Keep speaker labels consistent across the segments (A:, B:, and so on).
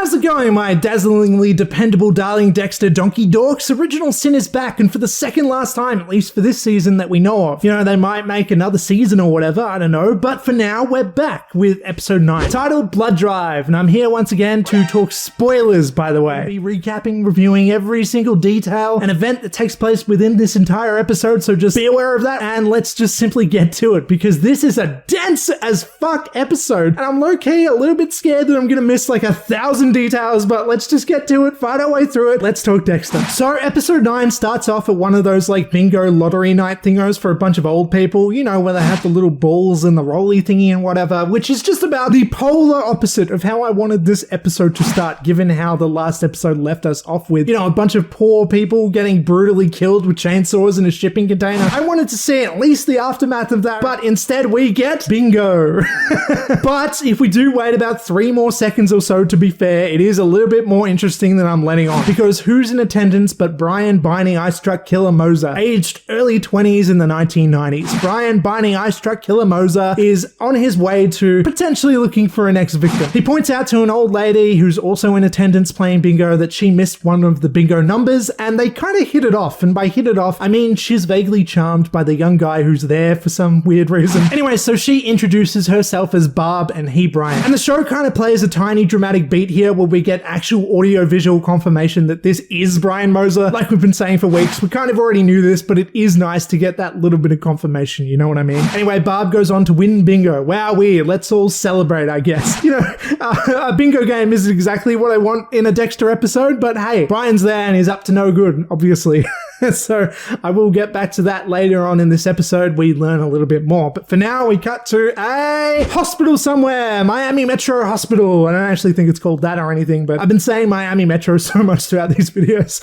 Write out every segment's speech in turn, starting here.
A: How's it going, my dazzlingly dependable darling Dexter donkey dorks? Original Sin is back, and for the second last time, at least for this season that we know of. You know, they might make another season or whatever, I don't know, but for now, we're back with episode 9, titled Blood Drive, and I'm here once again to talk spoilers, by the way. I'll be recapping, reviewing every single detail and event that takes place within this entire episode, so just be aware of that, and let's just simply get to it, because this is a dense as fuck episode, and I'm low-key a little bit scared that I'm gonna miss like 1,000 details, but let's just get to it, find our way through it. Let's talk Dexter. So episode 9 starts off at one of those like bingo lottery night thingos for a bunch of old people, you know, where they have the little balls and the rolly thingy and whatever, which is just about the polar opposite of how I wanted this episode to start, given how the last episode left us off with, you know, a bunch of poor people getting brutally killed with chainsaws in a shipping container. I wanted to see at least the aftermath of that, but instead we get bingo. But if we do wait about 3 more seconds or so, to be fair, it is a little bit more interesting than I'm letting on, because who's in attendance but Brian Binding Ice Truck Killer Moser, aged early 20s in the 1990s. Brian Binding Ice Truck Killer Moser is on his way to potentially looking for an ex-victim. He points out to an old lady who's also in attendance playing bingo that she missed one of the bingo numbers, and they kind of hit it off, and by hit it off, I mean she's vaguely charmed by the young guy who's there for some weird reason. Anyway, so she introduces herself as Barb and he Brian, and the show kind of plays a tiny dramatic beat here where we get actual audio-visual confirmation that this is Brian Moser. Like we've been saying for weeks, we kind of already knew this, but it is nice to get that little bit of confirmation, you know what I mean? Anyway, Barb goes on to win bingo. Wowee, let's all celebrate, I guess. You know, a bingo game isn't exactly what I want in a Dexter episode, but hey, Brian's there and he's up to no good, obviously. So I will get back to that later on in this episode. We learn a little bit more. But for now, we cut to a hospital somewhere. Miami Metro Hospital. I don't actually think it's called that or anything, but I've been saying Miami Metro so much throughout these videos.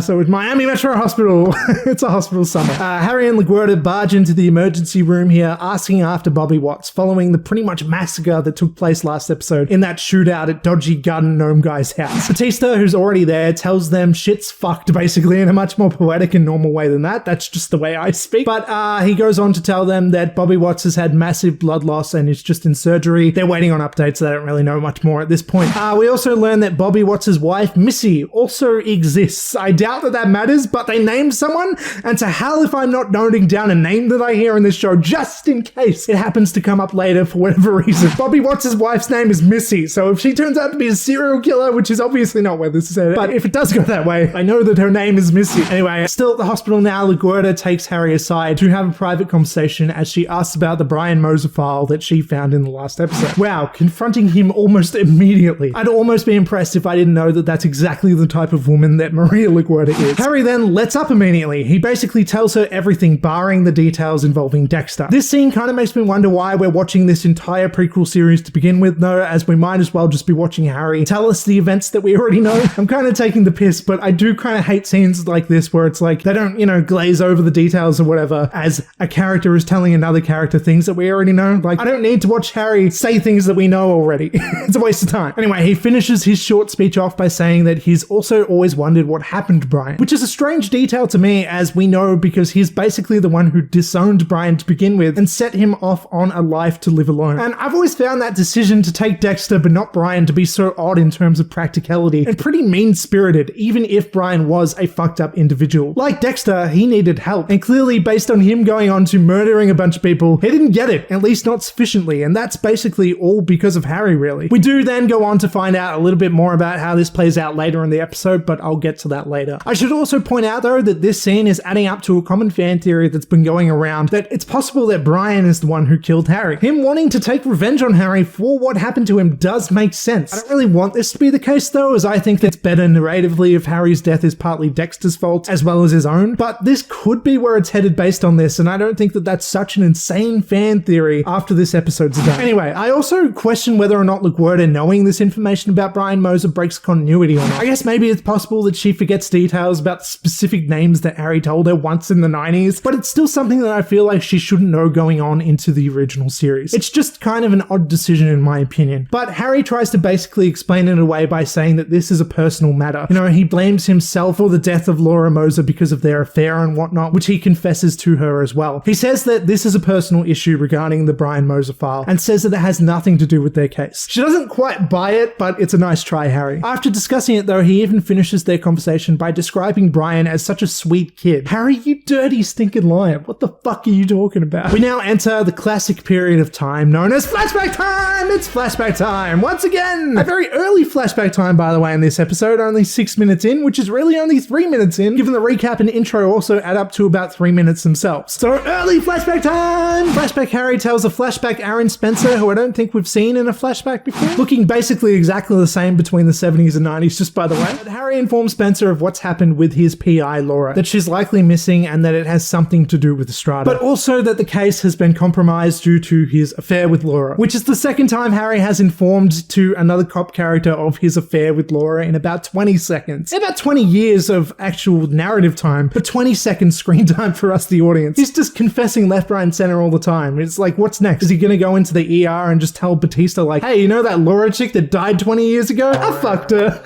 A: So it's Miami Metro Hospital. It's a hospital somewhere. Harry and LaGuardia barge into the emergency room here, asking after Bobby Watts, following the pretty much massacre that took place last episode in that shootout at Dodgy Gun Gnome Guy's house. Batista, who's already there, tells them shit's fucked, basically, in a much more poetic and normal way than that. That's just the way I speak. But he goes on to tell them that Bobby Watts has had massive blood loss and is just in surgery. They're waiting on updates, so they don't really know much more at this point. We also learn that Bobby Watts' wife, Missy, also exists. I doubt that that matters, but they named someone, and to hell if I'm not noting down a name that I hear in this show, just in case it happens to come up later for whatever reason. Bobby Watts' wife's name is Missy, so if she turns out to be a serial killer, which is obviously not where this is headed, but if it does go that way, I know that her name is Missy. Anyway, still at the hospital now, LaGuardia takes Harry aside to have a private conversation as she asks about the Brian Moser file that she found in the last episode. Wow, confronting him almost immediately. I'd almost be impressed if I didn't know that that's exactly the type of woman that Maria LaGuardia is. Harry then lets up immediately. He basically tells her everything, barring the details involving Dexter. This scene kind of makes me wonder why we're watching this entire prequel series to begin with, though, as we might as well just be watching Harry tell us the events that we already know. I'm kind of taking the piss, but I do kind of hate scenes like this where it's like they don't, you know, glaze over the details or whatever as a character is telling another character things that we already know. Like, I don't need to watch Harry say things that we know already. It's a waste of time. Anyway, he finishes his short speech off by saying that he's also always wondered what happened to Brian, which is a strange detail to me, as we know, because he's basically the one who disowned Brian to begin with and set him off on a life to live alone. And I've always found that decision to take Dexter but not Brian to be so odd in terms of practicality and pretty mean-spirited, even if Brian was a fucked up individual. Like Dexter, he needed help, and clearly based on him going on to murdering a bunch of people, he didn't get it, at least not sufficiently, and that's basically all because of Harry, really. We do then go on to find out a little bit more about how this plays out later in the episode, but I'll get to that later. I should also point out, though, that this scene is adding up to a common fan theory that's been going around, that it's possible that Brian is the one who killed Harry. Him wanting to take revenge on Harry for what happened to him does make sense. I don't really want this to be the case, though, as I think it's better narratively if Harry's death is partly Dexter's fault as well as his own, but this could be where it's headed based on this, and I don't think that that's such an insane fan theory after this episode's done. Anyway, I also question whether or not LaGuardia knowing this information about Brian Moser breaks continuity or not. I guess maybe it's possible that she forgets details about specific names that Harry told her once in the 90s, but it's still something that I feel like she shouldn't know going on into the original series. It's just kind of an odd decision in my opinion. But Harry tries to basically explain it away by saying that this is a personal matter. You know, he blames himself for the death of Laura Moser her because of their affair and whatnot, which he confesses to her as well. He says that this is a personal issue regarding the Brian Moser file and says that it has nothing to do with their case. She doesn't quite buy it, but it's a nice try, Harry. After discussing it though, he even finishes their conversation by describing Brian as such a sweet kid. Harry, you dirty stinking liar. What the fuck are you talking about? We now enter the classic period of time known as flashback time! It's flashback time! Once again! A very early flashback time, by the way, in this episode, only 6 minutes in, which is really only 3 minutes in, given the recap and intro also add up to about 3 minutes themselves. So early flashback time! Flashback Harry tells a flashback Aaron Spencer, who I don't think we've seen in a flashback before, looking basically exactly the same between the 70s and 90s, just by the way. But Harry informs Spencer of what's happened with his PI, Laura, that she's likely missing and that it has something to do with Estrada, but also that the case has been compromised due to his affair with Laura, which is the second time Harry has informed to another cop character of his affair with Laura in about 20 seconds. About 20 years of actual narrative time, but 20 seconds screen time for us, the audience. He's just confessing left, right, and center all the time. It's like, what's next? Is he gonna go into the ER and just tell Batista, like, hey, you know that Laura chick that died 20 years ago? I fucked her.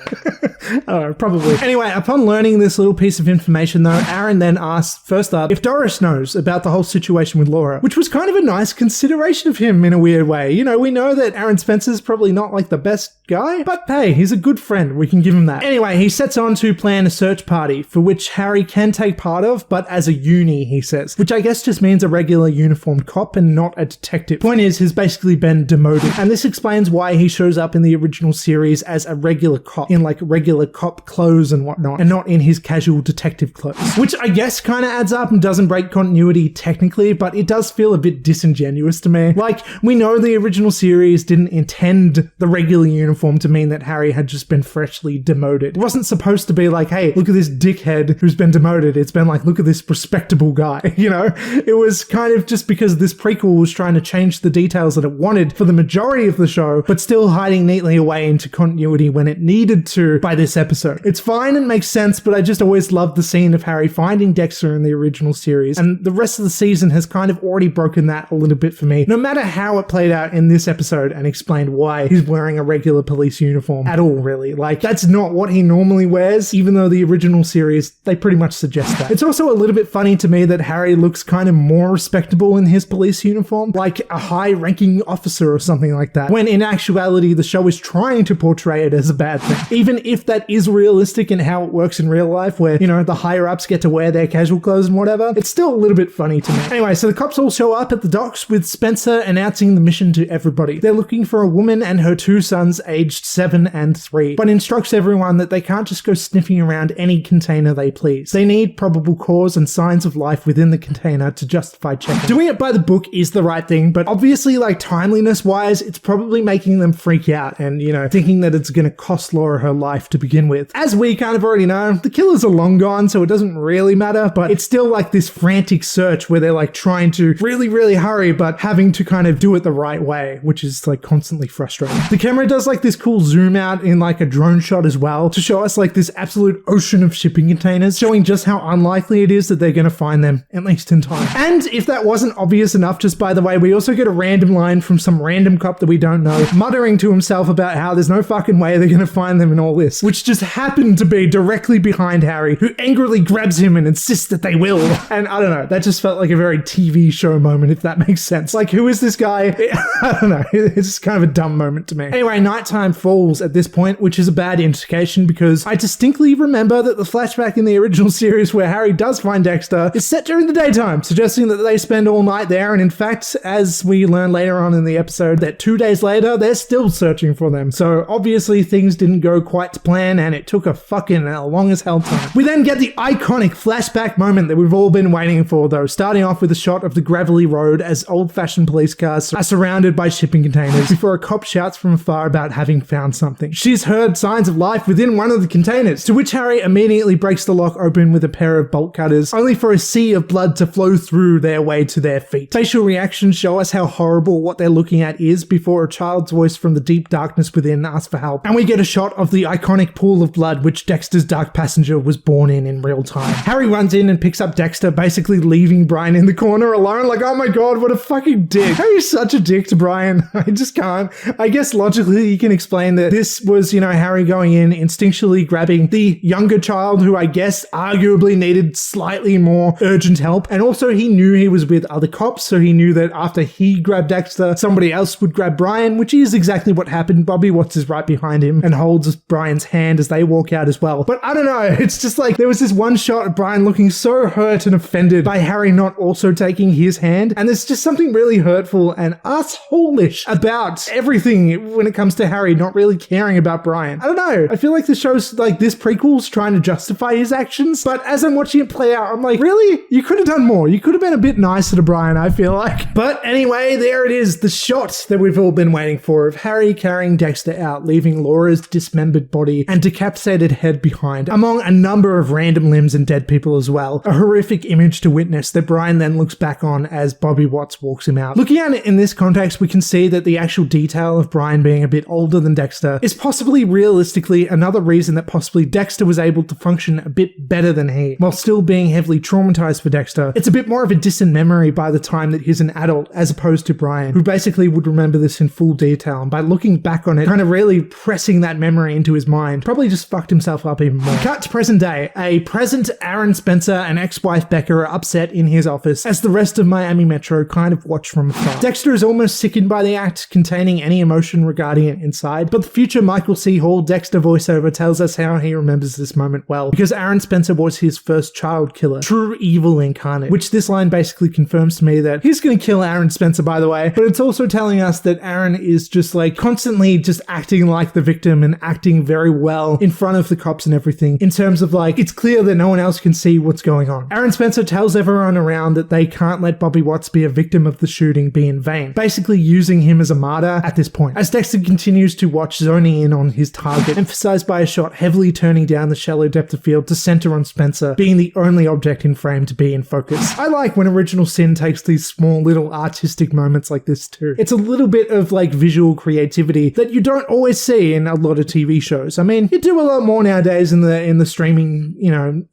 A: I don't know, probably. Anyway, upon learning this little piece of information though, Aaron then asks, first up, if Doris knows about the whole situation with Laura, which was kind of a nice consideration of him in a weird way. You know, we know that Aaron Spencer's probably not like the best guy, but hey, he's a good friend. We can give him that. Anyway, he sets on to plan a search party for which Harry can take part of, but as a uni, he says, which I guess just means a regular uniformed cop and not a detective. Point is, he's basically been demoted, and this explains why he shows up in the original series as a regular cop in like regular cop clothes and whatnot, and not in his casual detective clothes, which I guess kind of adds up and doesn't break continuity technically, but it does feel a bit disingenuous to me. Like, we know the original series didn't intend the regular uniform to mean that Harry had just been freshly demoted. It wasn't supposed to be like, hey, look at this dickhead who's been demoted. It's been like, look at this respectable guy, you know? It was kind of just because this prequel was trying to change the details that it wanted for the majority of the show, but still hiding neatly away into continuity when it needed to by this episode. It's fine and makes sense, but I just always loved the scene of Harry finding Dexter in the original series, and the rest of the season has kind of already broken that a little bit for me, no matter how it played out in this episode and explained why he's wearing a regular police uniform at all, really. Like, that's not what he normally wears, even though the original series, they pretty much suggest that. It's also a little bit funny to me that Harry looks kind of more respectable in his police uniform, like a high-ranking officer or something like that, when in actuality the show is trying to portray it as a bad thing. Even if that is realistic in how it works in real life, where, you know, the higher-ups get to wear their casual clothes and whatever, it's still a little bit funny to me. Anyway, so the cops all show up at the docks with Spencer announcing the mission to everybody. They're looking for a woman and her 2 sons aged 7 and 3, but instructs everyone that they can't just go sniffing around any container they please. They need probable cause and signs of life within the container to justify checking. Doing it by the book is the right thing, but obviously, like, timeliness-wise, it's probably making them freak out and, you know, thinking that it's gonna cost Laura her life to begin with. As we kind of already know, the killers are long gone, so it doesn't really matter, but it's still like this frantic search where they're like trying to really, really hurry, but having to kind of do it the right way, which is like constantly frustrating. The camera does like this cool zoom out in like a drone shot as well to show us like this absolute ocean of shipping containers, showing just how unlikely it is that they're going to find them, at least in time. And if that wasn't obvious enough, just by the way, we also get a random line from some random cop that we don't know, muttering to himself about how there's no fucking way they're going to find them in all this, which just happened to be directly behind Harry, who angrily grabs him and insists that they will. And I don't know, that just felt like a very TV show moment, if that makes sense. Like, who is this guy? I don't know, it's just kind of a dumb moment to me. Anyway, nighttime falls at this point, which is a bad indication because I distinctly remember that the flashback in the original series where Harry does find Dexter is set during the daytime, suggesting that they spend all night there, and in fact, as we learn later on in the episode, that 2 days later, they're still searching for them. So obviously things didn't go quite to plan, and it took a fucking long as hell time. We then get the iconic flashback moment that we've all been waiting for though, starting off with a shot of the gravelly road as old-fashioned police cars are surrounded by shipping containers before a cop shouts from afar about having found something. She's heard signs of life within one of the containers, to which Harry immediately breaks the lock open with a pair of bolt cutters, only for a sea of blood to flow through their way to their feet. Facial reactions show us how horrible what they're looking at is before a child's voice from the deep darkness within asks for help, and we get a shot of the iconic pool of blood which Dexter's dark passenger was born in real time. Harry runs in and picks up Dexter, basically leaving Brian in the corner alone, like, oh my god, what a fucking dick. Harry's such a dick to Brian. I just can't. I guess logically you can explain that this was, you know, Harry going in, instinctually grabbing the younger child, who I guess yes, arguably needed slightly more urgent help. And also he knew he was with other cops, so he knew that after he grabbed Dexter, somebody else would grab Brian, which is exactly what happened. Bobby Watts is right behind him and holds Brian's hand as they walk out as well. But I don't know, it's just like there was this one shot of Brian looking so hurt and offended by Harry not also taking his hand, and there's just something really hurtful and asshole-ish about everything when it comes to Harry not really caring about Brian. I don't know, I feel like the show's like this prequel's trying to justify his actions, but as I'm watching it play out, I'm like, really? You could have done more. You could have been a bit nicer to Brian, I feel like. But anyway, there it is, the shot that we've all been waiting for of Harry carrying Dexter out, leaving Laura's dismembered body and decapitated head behind, among a number of random limbs and dead people as well. A horrific image to witness that Brian then looks back on as Bobby Watts walks him out. Looking at it in this context, we can see that the actual detail of Brian being a bit older than Dexter is possibly realistically another reason that possibly Dexter was able to function a bit better than he, while still being heavily traumatized for Dexter. It's a bit more of a distant memory by the time that he's an adult, as opposed to Brian, who basically would remember this in full detail, and by looking back on it, kind of really pressing that memory into his mind, probably just fucked himself up even more. Cut to present day. A present Aaron Spencer and ex-wife Becca are upset in his office as the rest of Miami Metro kind of watch from afar. Dexter is almost sickened by the act, containing any emotion regarding it inside, but the future Michael C. Hall Dexter voiceover tells us how he remembers this moment well, because Aaron Spencer was his first child killer, true evil incarnate, which this line basically confirms to me that he's gonna kill Aaron Spencer, by the way, but it's also telling us that Aaron is just like constantly just acting like the victim and acting very well in front of the cops and everything, in terms of like, it's clear that no one else can see what's going on. Aaron Spencer tells everyone around that they can't let Bobby Watts be a victim of the shooting be in vain, basically using him as a martyr at this point. As Dexter continues to watch, zoning in on his target, emphasized by a shot heavily turning down the shallow depth of field to center on Spencer, being the only object in frame to be in focus. I like when Original Sin takes these small little artistic moments like this too. It's a little bit of like visual creativity that you don't always see in a lot of TV shows. I mean, you do a lot more nowadays in the streaming,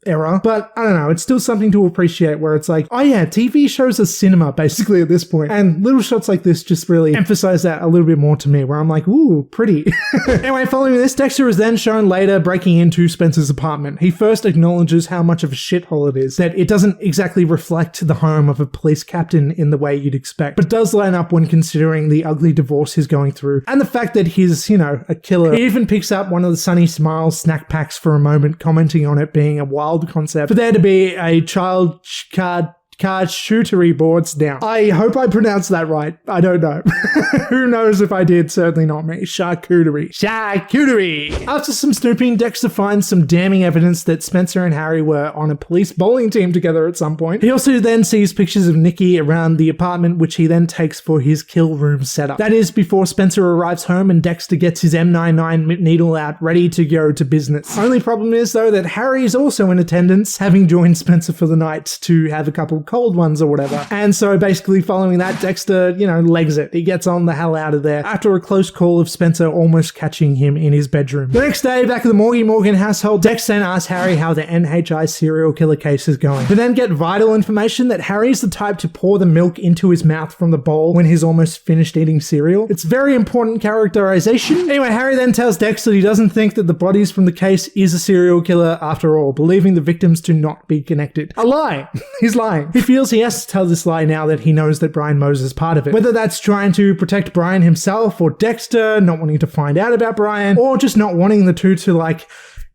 A: era, but I don't know, it's still something to appreciate where it's like, oh yeah, TV shows are cinema basically at this point. And little shots like this just really emphasize that a little bit more to me, where I'm like, ooh, pretty. Anyway, following this, Dexter is then shown later breaking into Spencer's apartment. He first acknowledges how much of a shithole it is, that it doesn't exactly reflect the home of a police captain in the way you'd expect, but does line up when considering the ugly divorce he's going through, and the fact that he's, a killer. He even picks up one of the Sunny Smiles snack packs for a moment, commenting on it being a wild concept for there to be a child charcuterie boards now. I hope I pronounced that right. I don't know. Who knows if I did? Certainly not me. Charcuterie. After some snooping, Dexter finds some damning evidence that Spencer and Harry were on a police bowling team together at some point. He also then sees pictures of Nikki around the apartment, which he then takes for his kill room setup. That is before Spencer arrives home and Dexter gets his M99 needle out, ready to go to business. Only problem is, though, that Harry is also in attendance, having joined Spencer for the night to have a couple cold ones or whatever. And so basically following that, Dexter, legs it. He gets on the hell out of there after a close call of Spencer almost catching him in his bedroom. The next day, back at the Morgan household, Dexter then asks Harry how the NHI serial killer case is going. They then get vital information that Harry's the type to pour the milk into his mouth from the bowl when he's almost finished eating cereal. It's very important characterization. Anyway, Harry then tells Dexter he doesn't think that the bodies from the case is a serial killer after all, believing the victims to not be connected. A lie. He's lying. He feels he has to tell this lie now that he knows that Brian Mose is part of it. Whether that's trying to protect Brian himself or Dexter, not wanting to find out about Brian, or just not wanting the two to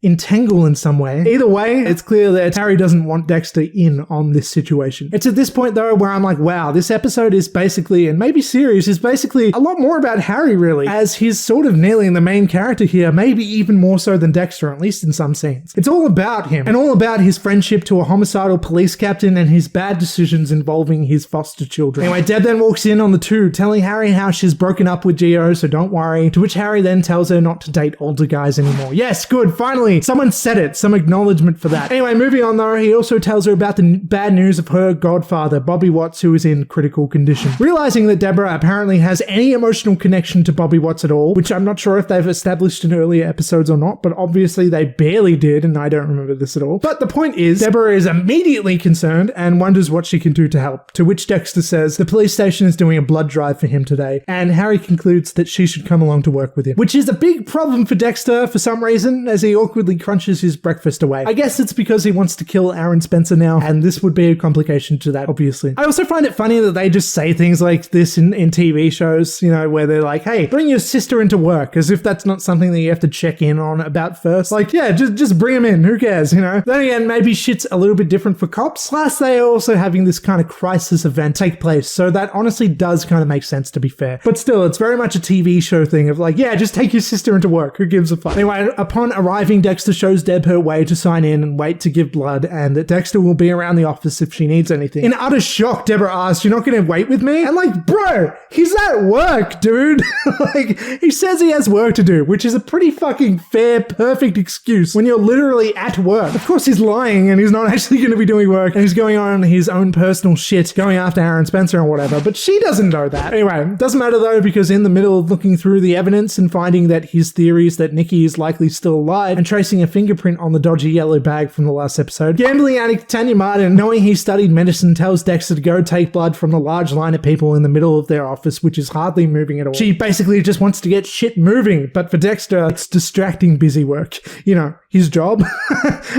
A: entangle in some way. Either way, it's clear that Harry doesn't want Dexter in on this situation. It's at this point, though, where I'm like, wow, this episode is basically, and maybe series, is basically a lot more about Harry, really, as he's sort of nearly the main character here, maybe even more so than Dexter, at least in some scenes. It's all about him, and all about his friendship to a homicidal police captain and his bad decisions involving his foster children. Anyway, Deb then walks in on the two, telling Harry how she's broken up with Gio, so don't worry, to which Harry then tells her not to date older guys anymore. Yes, good, finally! Someone said it. Some acknowledgement for that. Anyway, moving on though, he also tells her about the bad news of her godfather, Bobby Watts, who is in critical condition. Realizing that Deborah apparently has any emotional connection to Bobby Watts at all, which I'm not sure if they've established in earlier episodes or not, but obviously they barely did, and I don't remember this at all. But the point is, Deborah is immediately concerned and wonders what she can do to help, to which Dexter says the police station is doing a blood drive for him today, and Harry concludes that she should come along to work with him, which is a big problem for Dexter for some reason, as he awkwardly awkwardly crunches his breakfast away. I guess it's because he wants to kill Aaron Spencer now, and this would be a complication to that, obviously. I also find it funny that they just say things like this in TV shows, you know, where they're like, hey, bring your sister into work, as if that's not something that you have to check in on about first. Like, yeah, just bring him in, who cares, you know? Then again, maybe shit's a little bit different for cops. Plus, they are also having this kind of crisis event take place, so that honestly does kind of make sense, to be fair. But still, it's very much a TV show thing of like, yeah, just take your sister into work, who gives a fuck? Anyway, upon arriving, Dexter shows Deb her way to sign in and wait to give blood, and that Dexter will be around the office if she needs anything. In utter shock, Deborah asks, you're not gonna wait with me? And like, bro, he's at work, dude. Like, he says he has work to do, which is a pretty fucking fair, perfect excuse when you're literally at work. Of course he's lying and he's not actually going to be doing work and he's going on his own personal shit, going after Aaron Spencer or whatever, but she doesn't know that. Anyway, doesn't matter though, because in the middle of looking through the evidence and finding that his theories that Nikki is likely still alive and tracing a fingerprint on the dodgy yellow bag from the last episode, gambling addict Tanya Martin, knowing he studied medicine, tells Dexter to go take blood from the large line of people in the middle of their office, which is hardly moving at all. She basically just wants to get shit moving, but for Dexter, it's distracting busy work. You know, his job.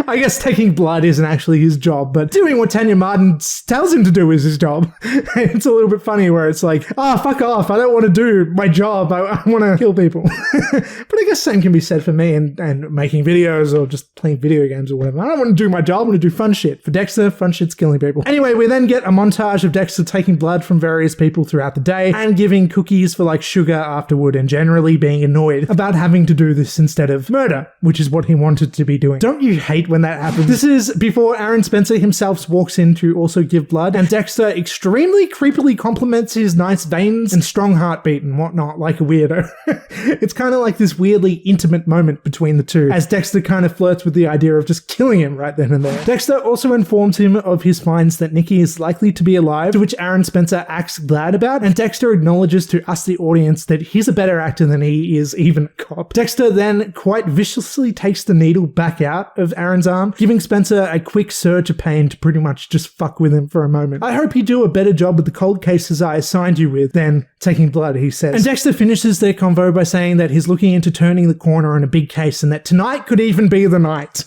A: I guess taking blood isn't actually his job, but doing what Tanya Martin tells him to do is his job. It's a little bit funny where it's like, fuck off, I don't want to do my job, I want to kill people. But I guess same can be said for me and making videos or just playing video games or whatever. I don't want to do my job, I want to do fun shit. For Dexter, fun shit's killing people. Anyway, we then get a montage of Dexter taking blood from various people throughout the day and giving cookies for like sugar afterward, and generally being annoyed about having to do this instead of murder, which is what he wanted to be doing. Don't you hate when that happens? This is before Aaron Spencer himself walks in to also give blood, and Dexter extremely creepily compliments his nice veins and strong heartbeat and whatnot like a weirdo. It's kind of like this weirdly intimate moment between the two, as Dexter kind of flirts with the idea of just killing him right then and there. Dexter also informs him of his finds that Nikki is likely to be alive, to which Aaron Spencer acts glad about, and Dexter acknowledges to us, the audience, that he's a better actor than he is even a cop. Dexter then quite viciously takes the needle back out of Aaron's arm, giving Spencer a quick surge of pain to pretty much just fuck with him for a moment. I hope you do a better job with the cold cases I assigned you with than taking blood, he says. And Dexter finishes their convo by saying that he's looking into turning the corner on a big case and that tonight could even be the night.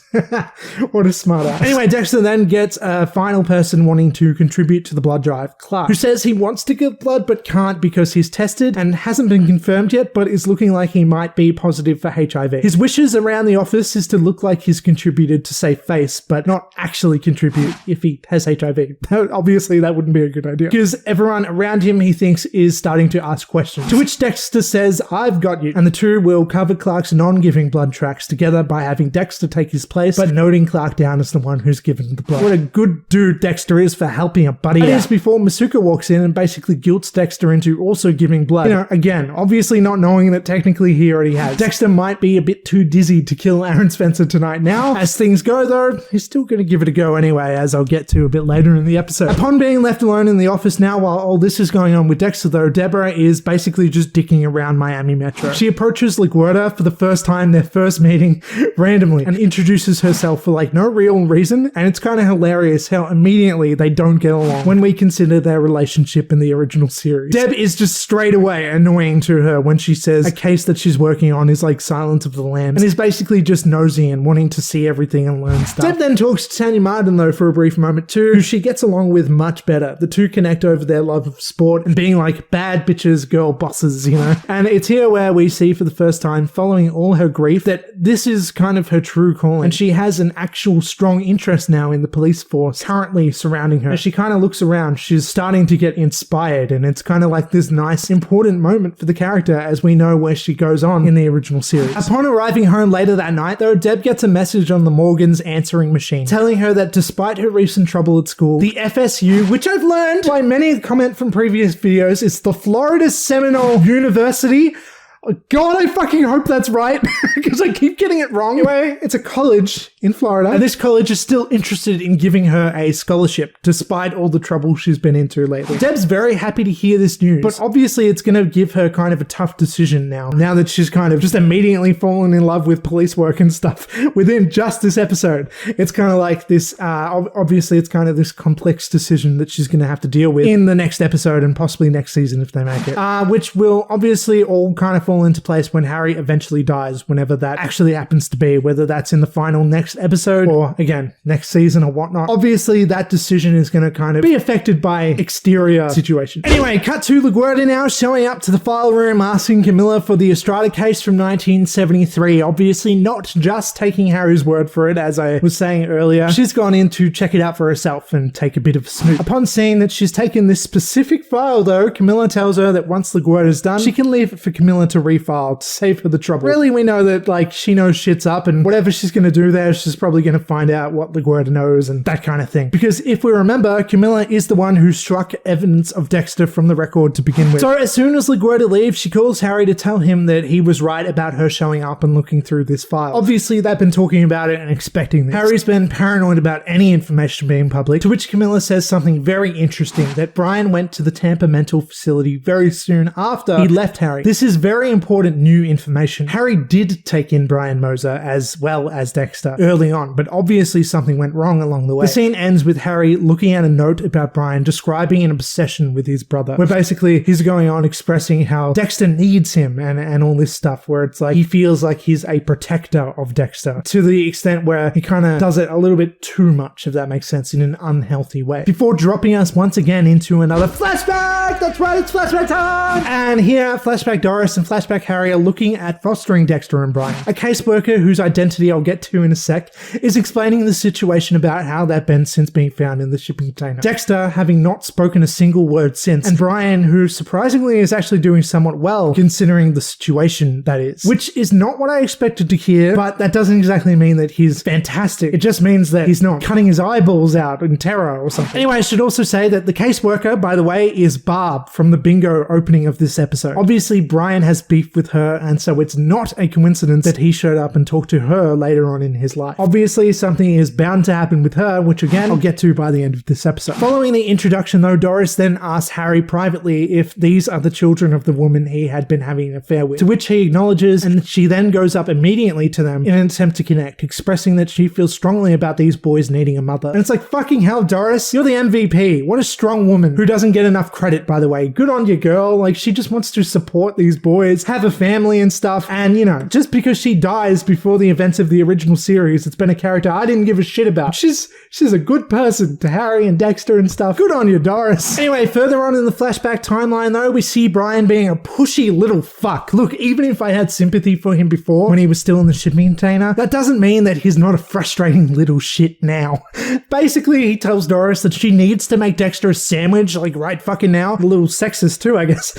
A: What a smart ass. Anyway, Dexter then gets a final person wanting to contribute to the blood drive, Clark, who says he wants to give blood but can't because he's tested and hasn't been confirmed yet, but is looking like he might be positive for HIV. His wishes around the office is to look like he's contributed to save face, but not actually contribute if he has HIV. Obviously, that wouldn't be a good idea, because everyone around him, he thinks, is starting to ask questions. To which Dexter says, I've got you. And the two will cover Clark's non-giving blood tracks together by having Dexter take his place, but noting Clark down as the one who's given the blood. What a good dude Dexter is for helping a buddy out. It is before Masuka walks in and basically guilts Dexter into also giving blood. You know, again, obviously not knowing that technically he already has. Dexter might be a bit too dizzy to kill Aaron Spencer tonight now. As things go though, he's still going to give it a go anyway, as I'll get to a bit later in the episode. Upon being left alone in the office now while all this is going on with Dexter though, Deborah is basically just dicking around Miami Metro. She approaches LaGuardia for the first time, their first meeting, randomly, and introduces herself for like no real reason, and it's kind of hilarious how immediately they don't get along when we consider their relationship in the original series. Deb is just straight away annoying to her when she says a case that she's working on is like Silence of the Lambs, and is basically just nosy and wanting to see everything and learn stuff. Deb then talks to Tanya Martin though for a brief moment too, who she gets along with much better. The two connect over their love of sport and being like bad bitches, girl bosses, you know. And it's here where we see for the first time, following all her grief, that this is kind of her true calling, and she has an actual strong interest now in the police force currently surrounding her. As she kind of looks around, she's starting to get inspired, and it's kind of like this nice important moment for the character as we know where she goes on in the original series. Upon arriving home later that night though, Deb gets a message on the Morgan's answering machine telling her that despite her recent trouble at school, the FSU, which I've learned by many comment from previous videos, is the Florida Seminole University. Oh, God, I fucking hope that's right, because I keep getting it wrong. Anyway, it's a college in Florida, and this college is still interested in giving her a scholarship, despite all the trouble she's been into lately. Deb's very happy to hear this news, but obviously it's going to give her kind of a tough decision now that she's kind of just immediately fallen in love with police work and stuff within just this episode. It's kind of like this, obviously it's kind of this complex decision that she's going to have to deal with in the next episode and possibly next season if they make it, which will obviously all kind of fall fall into place when Harry eventually dies, whenever that actually happens to be, whether that's in the final next episode or, again, next season or whatnot. Obviously, that decision is going to kind of be affected by exterior situations. Anyway, cut to LaGuardia now showing up to the file room asking Camilla for the Estrada case from 1973. Obviously not just taking Harry's word for it, as I was saying earlier. She's gone in to check it out for herself and take a bit of a snoop. Upon seeing that she's taken this specific file though, Camilla tells her that once LaGuardia's done, she can leave it for Camilla to refile to save her the trouble. Really, we know that like she knows shit's up, and whatever she's going to do there, she's probably going to find out what LaGuardia knows and that kind of thing. Because if we remember, Camilla is the one who struck evidence of Dexter from the record to begin with. So as soon as LaGuardia leaves, she calls Harry to tell him that he was right about her showing up and looking through this file. Obviously, they've been talking about it and expecting this. Harry's been paranoid about any information being public, to which Camilla says something very interesting, that Brian went to the Tampa mental facility very soon after he left Harry. This is very important new information. Harry did take in Brian Moser as well as Dexter early on, but obviously something went wrong along the way. The scene ends with Harry looking at a note about Brian describing an obsession with his brother, where basically he's going on expressing how Dexter needs him and all this stuff, where it's like he feels like he's a protector of Dexter to the extent where he kind of does it a little bit too much, if that makes sense, in an unhealthy way. Before dropping us once again into another flashback! That's right, it's flashback time! And here, flashback Doris and flashback Harry are looking at fostering Dexter and Brian. A caseworker whose identity I'll get to in a sec is explaining the situation about how they've been since being found in the shipping container. Dexter having not spoken a single word since, and Brian, who surprisingly is actually doing somewhat well considering the situation, that is. Which is not what I expected to hear, but that doesn't exactly mean that he's fantastic. It just means that he's not cutting his eyeballs out in terror or something. Anyway, I should also say that the caseworker, by the way, is Barb from the bingo opening of this episode. Obviously, Brian has beef with her, and so it's not a coincidence that he showed up and talked to her later on in his life. Obviously, something is bound to happen with her, which again, I'll get to by the end of this episode. Following the introduction though, Doris then asks Harry privately if these are the children of the woman he had been having an affair with, to which he acknowledges, and she then goes up immediately to them in an attempt to connect, expressing that she feels strongly about these boys needing a mother. And it's like, fucking hell, Doris, you're the MVP. What a strong woman who doesn't get enough credit, by the way. Good on you, girl. Like, she just wants to support these boys, have a family and stuff, and, you know, just because she dies before the events of the original series, it's been a character I didn't give a shit about. She's a good person to Harry and Dexter and stuff. Good on you, Doris. Anyway, further on in the flashback timeline though, we see Brian being a pushy little fuck. Look, even if I had sympathy for him before, when he was still in the shipping container, that doesn't mean that he's not a frustrating little shit now. Basically, he tells Doris that she needs to make Dexter a sandwich, like right fucking now. A little sexist too, I guess.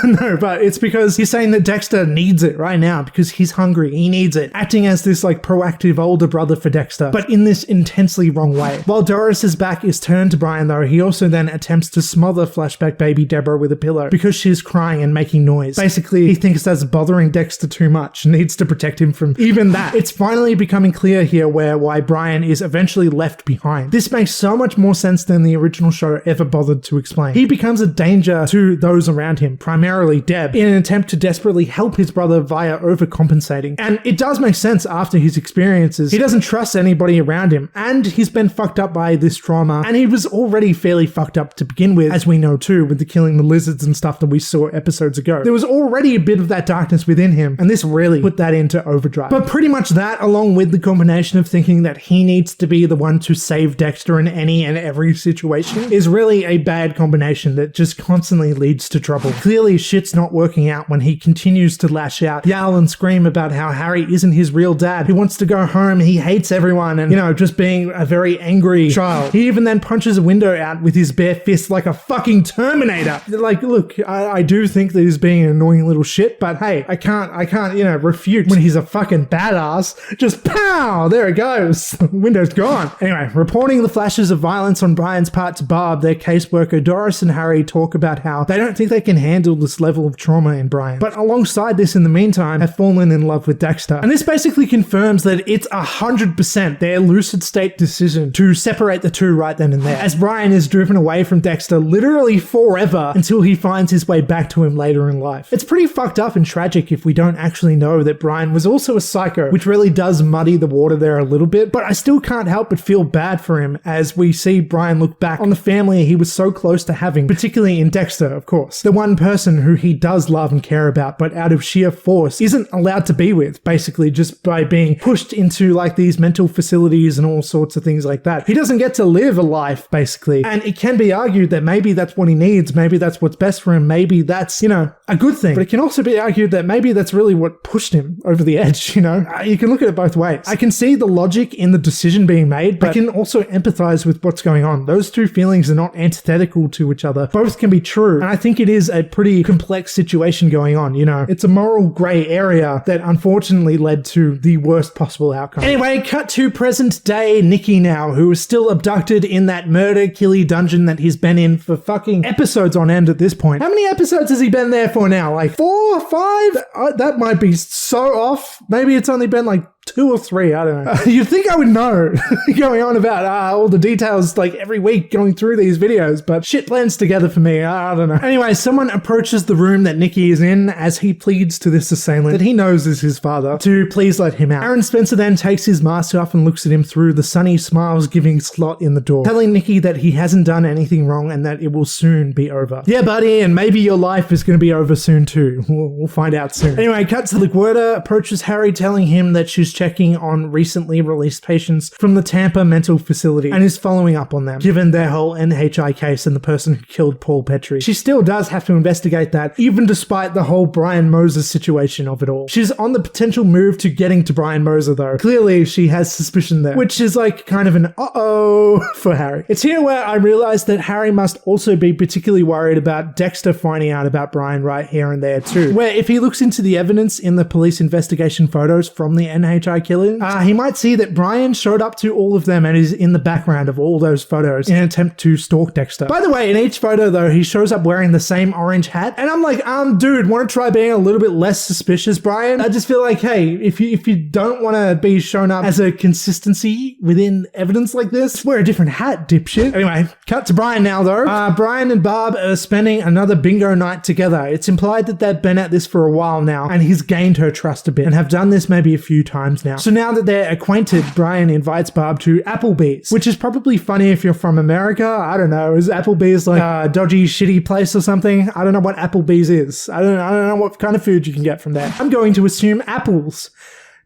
A: No, but it's because he's saying that Dexter needs it right now because he's hungry. He needs it. Acting as this like proactive older brother for Dexter, but in this intensely wrong way. While Doris's back is turned to Brian though, he also then attempts to smother flashback baby Deborah with a pillow because she's crying and making noise. Basically, he thinks that's bothering Dexter too much, needs to protect him from even that. It's finally becoming clear here why Brian is eventually left behind. This makes so much more sense than the original show ever bothered to explain. He becomes a danger to those around him, primarily Deb, in an attempt to desperately help his brother via overcompensating. And it does make sense after his experiences. He doesn't trust anybody around him, and he's been fucked up by this trauma, and he was already fairly fucked up to begin with, as we know too, with the killing the lizards and stuff that we saw episodes ago. There was already a bit of that darkness within him, and this really put that into overdrive. But pretty much that, along with the combination of thinking that he needs to be the one to save Dexter in any and every situation, is really a bad combination that just constantly leads to trouble. Clearly, shit's not working out when he continues to lash out, yell and scream about how Harry isn't his real dad, he wants to go home, he hates everyone, and, you know, just being a very angry child. He even then punches a window out with his bare fist like a fucking Terminator. Like, look, I do think that he's being an annoying little shit, but hey, I can't, you know, refute when he's a fucking badass. Just pow! There it goes. The window's gone. Anyway, reporting the flashes of violence on Brian's part to Barb, their caseworker, Doris and Harry talk about how they don't think they can handle this level of trauma in Brian. But alongside this, in the meantime, have fallen in love with Dexter. And this basically confirms that it's 100% their lucid state decision to separate the two right then and there, as Brian is driven away from Dexter literally forever until he finds his way back to him later in life. It's pretty fucked up and tragic if we don't actually know that Brian was also a psycho, which really does muddy the water there a little bit, but I still can't help but feel bad for him as we see Brian look back on the family he was so close to having, particularly in Dexter, of course. The one person who he does love and care about, but out of sheer force isn't allowed to be with, basically, just by being pushed into like these mental facilities and all sorts of things like that. He doesn't get to live a life, basically. And it can be argued that maybe that's what he needs, maybe that's what's best for him, maybe that's, you know, a good thing. But it can also be argued that maybe that's really what pushed him over the edge, you know? You can look at it both ways. I can see the logic in the decision being made, but I can also empathize with what's going on. Those two feelings are not antithetical to each other. Both can be true. And I think it is a pretty complex situation going on, you know? It's a moral grey area that unfortunately led to the worst possible outcome. Anyway, cut to present day Nikki now, who is still abducted in that murder killy dungeon that he's been in for fucking episodes on end at this point. How many episodes has he been there for now? Like 4 or 5? That might be so off. Maybe it's only been like 2 or 3, I don't know. You'd think I would know going on about all the details like every week going through these videos, but shit blends together for me. I don't know. Anyway, someone approaches the room that Nikki is in as he pleads to this assailant that he knows is his father to please let him out. Aaron Spencer then takes his mask off and looks at him through the sunny smiles giving slot in the door, telling Nikki that he hasn't done anything wrong and that it will soon be over. Yeah, buddy, and maybe your life is going to be over soon too. We'll find out soon. Anyway, cut to LaGuerta approaches Harry telling him that she's checking on recently released patients from the Tampa mental facility and is following up on them, given their whole NHI case and the person who killed Paul Petrie. She still does have to investigate that, even despite the whole Brian Moser situation of it all. She's on the potential move to getting to Brian Moser though. Clearly she has suspicion there, which is like kind of an uh-oh for Harry. It's here where I realize that Harry must also be particularly worried about Dexter finding out about Brian right here and there too, where if he looks into the evidence in the police investigation photos from the NHI killings, he might see that Brian showed up to all of them and is in the background of all those photos in an attempt to stalk Dexter. By the way, in each photo though, he shows up wearing the same orange hat, and I'm like, dude, want to try being a little bit less suspicious, Brian? I just feel like, hey, if you don't want to be shown up as a consistency within evidence like this, wear a different hat, dipshit. Anyway, cut to Brian now though. Brian and Barb are spending another bingo night together. It's implied that they've been at this for a while now, and he's gained her trust a bit and have done this maybe a few times now. So now that they're acquainted, Brian invites Barb to Applebee's, which is probably funny if you're from America. I don't know. Is Applebee's like a dodgy, shitty place or something? I don't know what Applebee's is. I don't know what kind of food you can get from there. I'm going to assume apples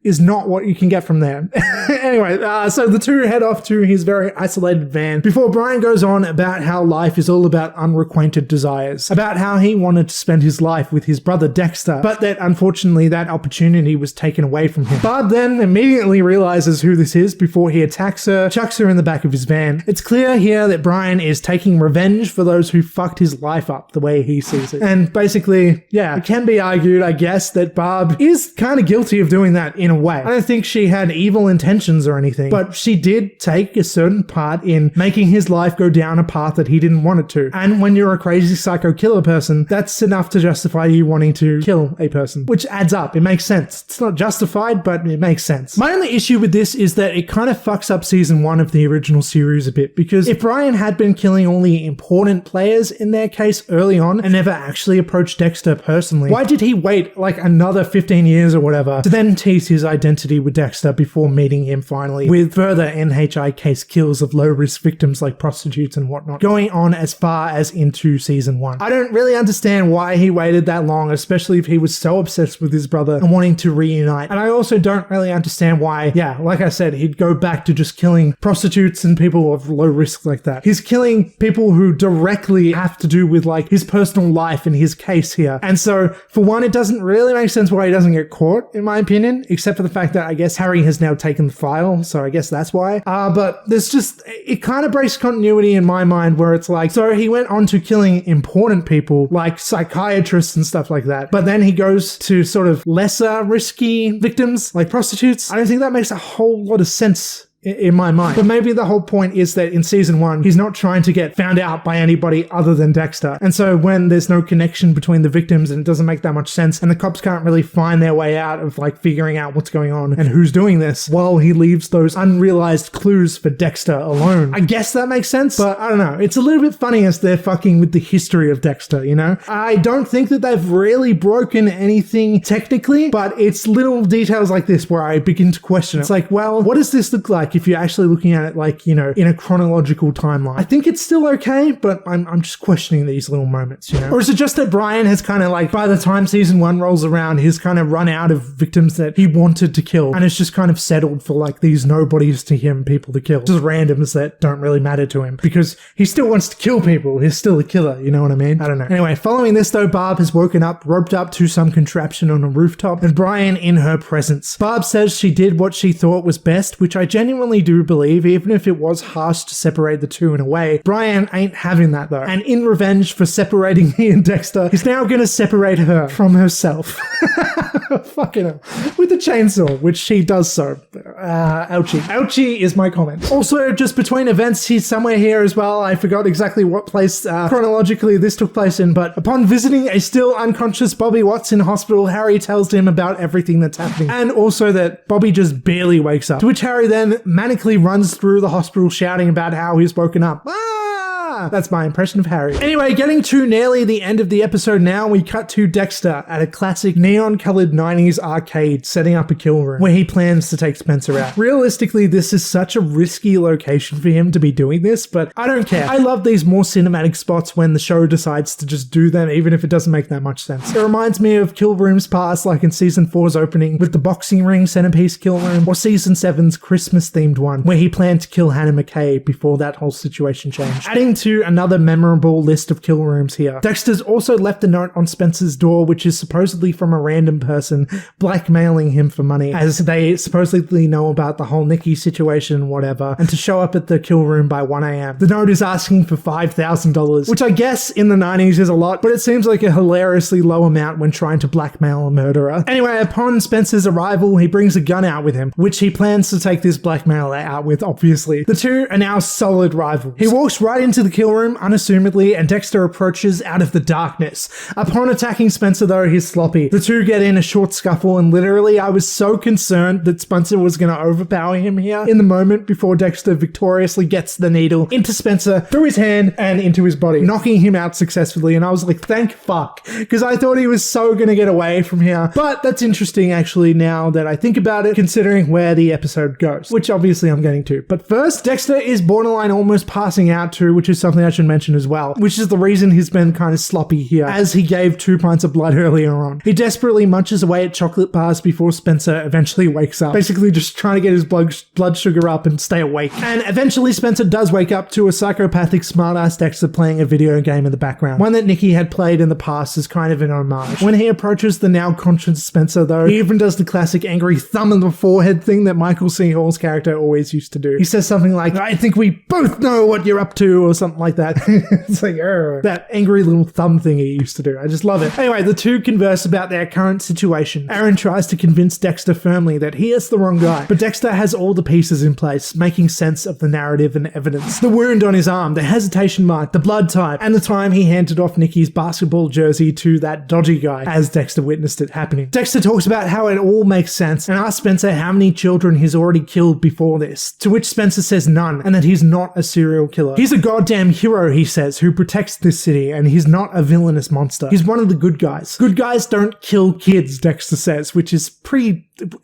A: is not what you can get from there. Anyway, so the two head off to his very isolated van before Brian goes on about how life is all about unrequited desires, about how he wanted to spend his life with his brother Dexter, but that unfortunately that opportunity was taken away from him. Barb then immediately realizes who this is before he attacks her, chucks her in the back of his van. It's clear here that Brian is taking revenge for those who fucked his life up the way he sees it. And basically, yeah, it can be argued, I guess, that Barb is kind of guilty of doing that in a way. I don't think she had evil intentions or anything, but she did take a certain part in making his life go down a path that he didn't want it to. And when you're a crazy psycho killer person, that's enough to justify you wanting to kill a person, which adds up. It makes sense. It's not justified, but it makes sense. My only issue with this is that it kind of fucks up season 1 of the original series a bit, because if Brian had been killing all the important players in their case early on and never actually approached Dexter personally, why did he wait like another 15 years or whatever to then tease his identity with Dexter before meeting him finally with further NHI case kills of low-risk victims like prostitutes and whatnot, going on as far as into season 1? I don't really understand why he waited that long, especially if he was so obsessed with his brother and wanting to reunite. And I also don't really understand why, yeah, like I said, he'd go back to just killing prostitutes and people of low risk like that. He's killing people who directly have to do with like his personal life and his case here. And so for one, it doesn't really make sense why he doesn't get caught, in my opinion, except for the fact that I guess Harry has now taken the file, so I guess that's why. But there's just, it kind of breaks continuity in my mind where it's like, so he went on to killing important people like psychiatrists and stuff like that, but then he goes to sort of lesser risky victims like prostitutes. I don't think that makes a whole lot of sense in my mind. But maybe the whole point is that in season 1, he's not trying to get found out by anybody other than Dexter. And so when there's no connection between the victims and it doesn't make that much sense and the cops can't really find their way out of like figuring out what's going on and who's doing this, while he leaves those unrealized clues for Dexter alone. I guess that makes sense, but I don't know. It's a little bit funny as they're fucking with the history of Dexter, you know? I don't think that they've really broken anything technically, but it's little details like this where I begin to question it. It's like, well, what does this look like if you're actually looking at it like, you know, in a chronological timeline. I think it's still okay, but I'm just questioning these little moments, you know? Or is it just that Brian has kind of like, by the time season 1 rolls around, he's kind of run out of victims that he wanted to kill, and it's just kind of settled for like these nobodies to him people to kill, just randoms that don't really matter to him, because he still wants to kill people. He's still a killer, you know what I mean? I don't know. Anyway, following this though, Barb has woken up, roped up to some contraption on a rooftop, and Brian in her presence. Barb says she did what she thought was best, which I genuinely do believe, even if it was harsh to separate the two in a way. Brian ain't having that though, and in revenge for separating he and Dexter, he's now gonna separate her from herself. Fucking hell. With a chainsaw, which she does so. Ouchie. Ouchie is my comment. Also, just between events, he's somewhere here as well. I forgot exactly what place chronologically this took place in, but upon visiting a still unconscious Bobby Watts in hospital, Harry tells him about everything that's happening, and also that Bobby just barely wakes up, to which Harry then manically runs through the hospital shouting about how he's woken up. That's my impression of Harry. Anyway, getting to nearly the end of the episode now, we cut to Dexter at a classic neon-colored 90s arcade setting up a kill room where he plans to take Spencer out. Realistically, this is such a risky location for him to be doing this, but I don't care. I love these more cinematic spots when the show decides to just do them, even if it doesn't make that much sense. It reminds me of kill rooms past, like in season 4's opening with the boxing ring centerpiece kill room, or season 7's Christmas-themed one where he planned to kill Hannah McKay before that whole situation changed. Adding to another memorable list of kill rooms here. Dexter's also left a note on Spencer's door, which is supposedly from a random person blackmailing him for money, as they supposedly know about the whole Nikki situation, whatever, and to show up at the kill room by 1 a.m. The note is asking for $5,000, which I guess in the 90s is a lot, but it seems like a hilariously low amount when trying to blackmail a murderer. Anyway, upon Spencer's arrival, he brings a gun out with him, which he plans to take this blackmailer out with, obviously. The two are now solid rivals. He walks right into the kill room unassumedly, and Dexter approaches out of the darkness. Upon attacking Spencer though, he's sloppy. The two get in a short scuffle, and literally I was so concerned that Spencer was going to overpower him here in the moment before Dexter victoriously gets the needle into Spencer through his hand and into his body, knocking him out successfully, and I was like, thank fuck, because I thought he was so going to get away from here. But that's interesting actually now that I think about it, considering where the episode goes, which obviously I'm getting to. But first, Dexter is borderline almost passing out too, which is something I should mention as well, which is the reason he's been kind of sloppy here, as he gave 2 pints of blood earlier on. He desperately munches away at chocolate bars before Spencer eventually wakes up, basically just trying to get his blood sugar up and stay awake. And eventually Spencer does wake up to a psychopathic smartass Dexter playing a video game in the background, one that Nikki had played in the past as kind of an homage. When he approaches the now conscious Spencer though, he even does the classic angry thumb in the forehead thing that Michael C. Hall's character always used to do. He says something like, I think we both know what you're up to, or something like that. It's like, that angry little thumb thing he used to do. I just love it. Anyway, the two converse about their current situation. Aaron tries to convince Dexter firmly that he is the wrong guy, but Dexter has all the pieces in place, making sense of the narrative and evidence. The wound on his arm, the hesitation mark, the blood type, and the time he handed off Nikki's basketball jersey to that dodgy guy as Dexter witnessed it happening. Dexter talks about how it all makes sense and asks Spencer how many children he's already killed before this, to which Spencer says none, and that he's not a serial killer. He's a goddamn hero, he says, who protects this city, and he's not a villainous monster. He's one of the good guys. Good guys don't kill kids, Dexter says, which is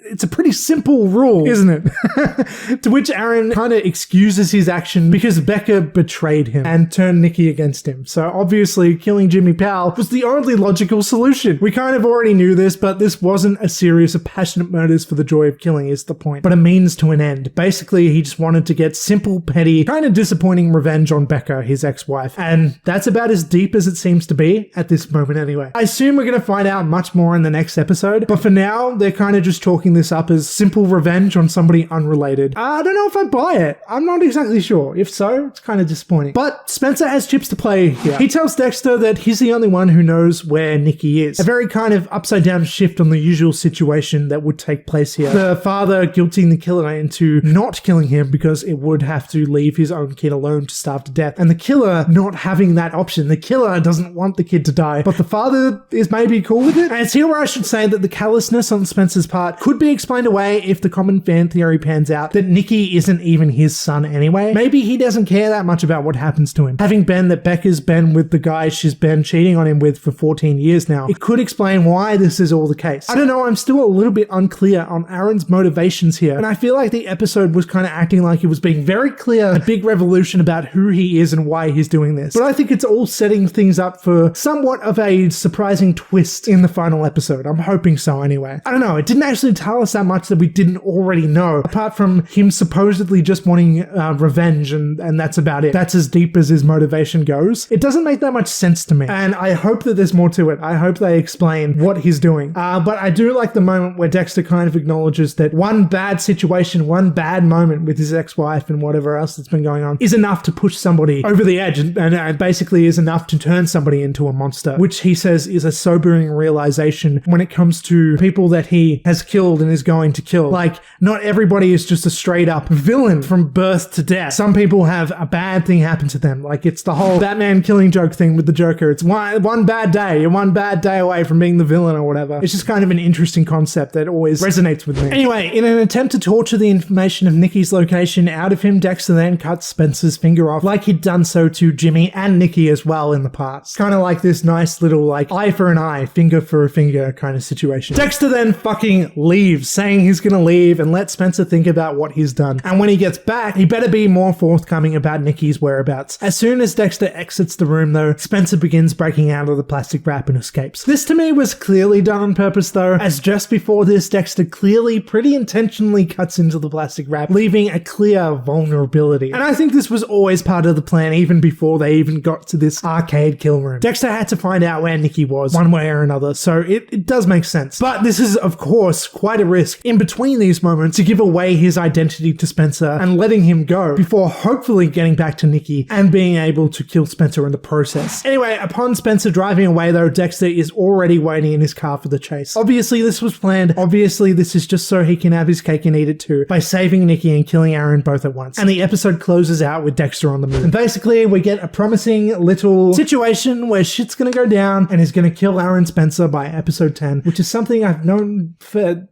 A: it's a pretty simple rule, isn't it? To which Aaron kind of excuses his action because Becca betrayed him and turned Nikki against him. So obviously killing Jimmy Powell was the only logical solution. We kind of already knew this, but this wasn't a series of passionate murders for the joy of killing is the point, but a means to an end. Basically, he just wanted to get simple, petty, kind of disappointing revenge on Becca, his ex-wife. And that's about as deep as it seems to be at this moment anyway. I assume we're going to find out much more in the next episode, but for now, they're kind of just chalking this up as simple revenge on somebody unrelated. I don't know if I buy it. I'm not exactly sure. If so, it's kind of disappointing. But Spencer has chips to play here. He tells Dexter that he's the only one who knows where Nikki is. A very kind of upside down shift on the usual situation that would take place here. The father guilting the killer into not killing him because it would have to leave his own kid alone to starve to death. death, and the killer not having that option. The killer doesn't want the kid to die, but the father is maybe cool with it. And it's here where I should say that the callousness on Spencer's part could be explained away if the common fan theory pans out that Nicky isn't even his son anyway. Maybe he doesn't care that much about what happens to him. Having been that Becca's been with the guy she's been cheating on him with for 14 years now, it could explain why this is all the case. I don't know, I'm still a little bit unclear on Aaron's motivations here, and I feel like the episode was kind of acting like it was being very clear, a big revolution about who he is and why he's doing this. But I think it's all setting things up for somewhat of a surprising twist in the final episode. I'm hoping so anyway. I don't know, it didn't actually tell us that much that we didn't already know, apart from him supposedly just wanting revenge, and that's about it. That's as deep as his motivation goes. It doesn't make that much sense to me, and I hope that there's more to it. I hope they explain what he's doing. But I do like the moment where Dexter kind of acknowledges that one bad situation, one bad moment with his ex-wife and whatever else that's been going on is enough to push somebody over the edge, and basically is enough to turn somebody into a monster, which he says is a sobering realization when it comes to people that he has killed and is going to kill. Like, not everybody is just a straight up villain from birth to death. Some people have a bad thing happen to them. Like, it's the whole Batman killing joke thing with the Joker. It's one bad day. You're one bad day away from being the villain or whatever. It's just kind of an interesting concept that always resonates with me. Anyway, in an attempt to torture the information of Nicky's location out of him, Dexter then cuts Spencer's finger off, like he'd done so to Jimmy and Nicky as well in the past. Kind of like this nice little, like, eye for an eye, finger for a finger kind of situation. Dexter then fucking leaves, saying he's gonna leave and let Spencer think about what he's done. And when he gets back, he better be more forthcoming about Nicky's whereabouts. As soon as Dexter exits the room, though, Spencer begins breaking out of the plastic wrap and escapes. This to me was clearly done on purpose, though, as just before this, Dexter clearly, pretty intentionally cuts into the plastic wrap, leaving a clear vulnerability. And I think this was always part of the plan, even before they even got to this arcade kill room. Dexter had to find out where Nicky was, one way or another, so it does make sense. But this is, of course, quite a risk in between these moments to give away his identity to Spencer and letting him go before hopefully getting back to Nicky and being able to kill Spencer in the process. Anyway, upon Spencer driving away, though, Dexter is already waiting in his car for the chase. Obviously, this was planned. Obviously, this is just so he can have his cake and eat it too, by saving Nicky and killing Aaron both at once. And the episode closes out with Dexter on the move. And basically, we get a promising little situation where shit's gonna go down and he's gonna kill Aaron Spencer by episode 10, which is something I've known for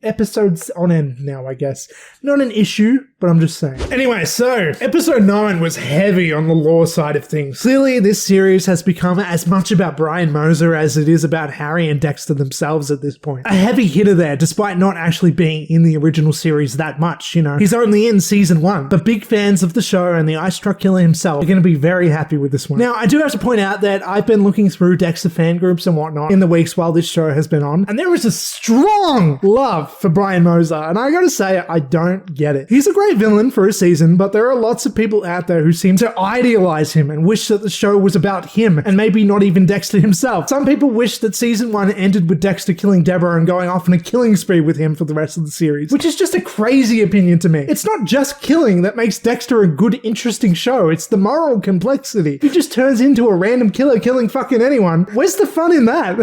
A: episodes on end now, I guess. Not an issue, but I'm just saying. Anyway, so episode 9 was heavy on the lore side of things. Clearly, this series has become as much about Brian Moser as it is about Harry and Dexter themselves at this point. A heavy hitter there, despite not actually being in the original series that much, you know. He's only in season 1, but big fans of the show and the Ice Truck Killer himself are going to be very happy with this one. Now, I do have to point out that I've been looking through Dexter fan groups and whatnot in the weeks while this show has been on, and there is a strong love for Brian Moser, and I gotta say, I don't get it. He's a great villain for a season, but there are lots of people out there who seem to idealize him and wish that the show was about him and maybe not even Dexter himself. Some people wish that season 1 ended with Dexter killing Deborah and going off on a killing spree with him for the rest of the series, which is just a crazy opinion to me. It's not just killing that makes Dexter a good, interesting show. It's the moral complexity. If he just turns into a random killer killing fucking anyone, where's the fun in that?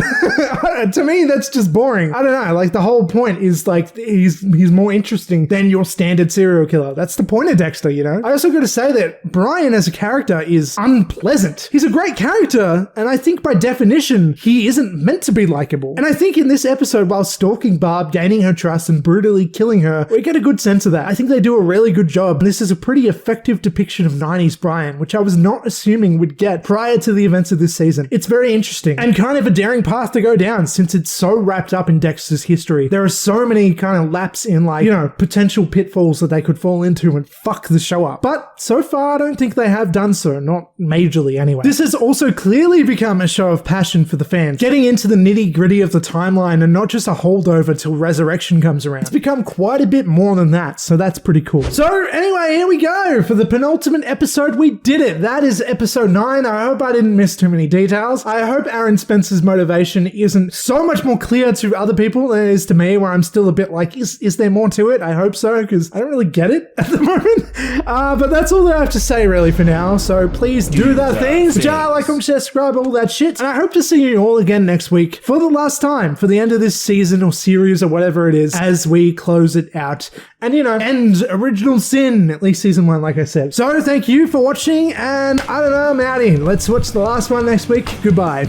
A: To me, that's just boring. I don't know, like the whole point is like he's more interesting than your standard serial killer. That's the point of Dexter, you know? I also got to say that Brian as a character is unpleasant. He's a great character, and I think by definition, he isn't meant to be likable. And I think in this episode, while stalking Barb, gaining her trust, and brutally killing her, we get a good sense of that. I think they do a really good job, and this is a pretty effective depiction of 90s Brian, which I was not assuming we'd get prior to the events of this season. It's very interesting, and kind of a daring path to go down, since it's so wrapped up in Dexter's history. There are so many kind of laps in, like, you know, potential pitfalls that they could fall into and fuck the show up. But so far, I don't think they have done so, not majorly anyway. This has also clearly become a show of passion for the fans, getting into the nitty-gritty of the timeline and not just a holdover till Resurrection comes around. It's become quite a bit more than that, so that's pretty cool. So anyway, here we go. For the penultimate episode, we did it. That is episode 9. I hope I didn't miss too many details. I hope Aaron Spencer's motivation isn't so much more clear to other people than it is to me, where I'm still a bit like, is there more to it? I hope so, because I don't really get it at the moment. But that's all that I have to say really for now. So please do that things. Like, comment, share, subscribe, all that shit. And I hope to see you all again next week for the last time, for the end of this season or series or whatever it is, as we close it out. And, end Original Sin, at least season 1, like I said. So thank you for watching, and I don't know, I'm outie. Let's watch the last one next week. Goodbye.